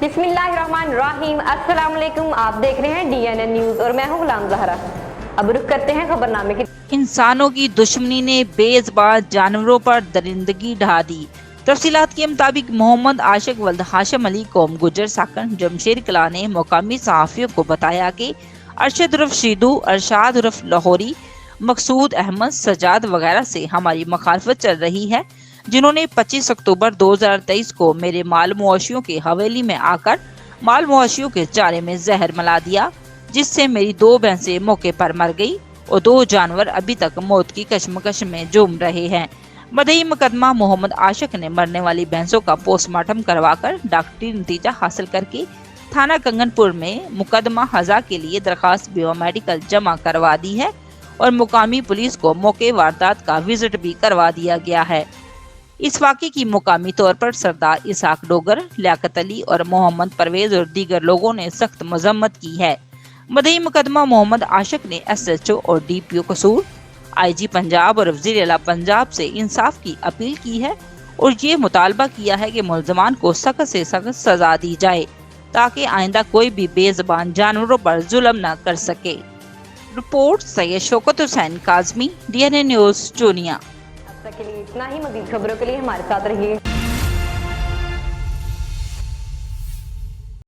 बिस्मिल्लाहिर्रहमानिर्रहीम। अस्सलाम वालेकुम। आप देख रहे हैं DNN न्यूज और मैं हूं गुलाम ज़हरा। अब रुख करते हैं खबरनामे की। इंसानों की दुश्मनी ने बेज़बान जानवरों पर दरिंदगी ढा दी। तफसीलात के मुताबिक मोहम्मद आशिक वल्द हाशिम अली कौम गुजर साकन जमशेद कला ने मुकामी सहाफ़ियों को बताया कि अरशद उर्फ शीदू, अरशाद उर्फ लाहौरी, मकसूद अहमद, सजाद वगैरह से हमारी मुखालफत चल रही है, जिन्होंने 25 अक्टूबर 2023 को मेरे माल मुआशियों के हवेली में आकर माल मुआशियों के चारे में जहर मिला दिया, जिससे मेरी 2 भैंसें मौके पर मर गई और 2 जानवर अभी तक मौत की कशमकश में झूम रहे हैं। मदई मुकदमा मोहम्मद आशिक ने मरने वाली भैंसों का पोस्टमार्टम करवाकर डॉक्टरी नतीजा हासिल करके थाना कंगनपुर में मुकदमा हजा के लिए दरखास्त बायोमेडिकल जमा करवा दी है और मुकामी पुलिस को मौके वारदात का विजिट भी करवा दिया गया है। इस वाक़े की मुकामी तौर पर सरदार इसाक डोगर, लियाकत अली और मोहम्मद परवेज और दीगर लोगों ने सख्त मजम्मत की है। मदई मुकदमा मोहम्मद आशिक ने SHO और DPO कसूर, IG पंजाब और वज़ीर आला पंजाब से इंसाफ की अपील की है और ये मुतालबा किया है कि मुल्ज़मान को सख्त से सख्त सजा दी जाए ताकि आइंदा कोई भी बेज़बान जानवरों पर जुल्म न कर सके। Report Syed Shaukat Hussain Kazmi, DNN news Chunian. अब तक के लिए इतना ही। मज़ीद खबरों के लिए हमारे साथ रहिए।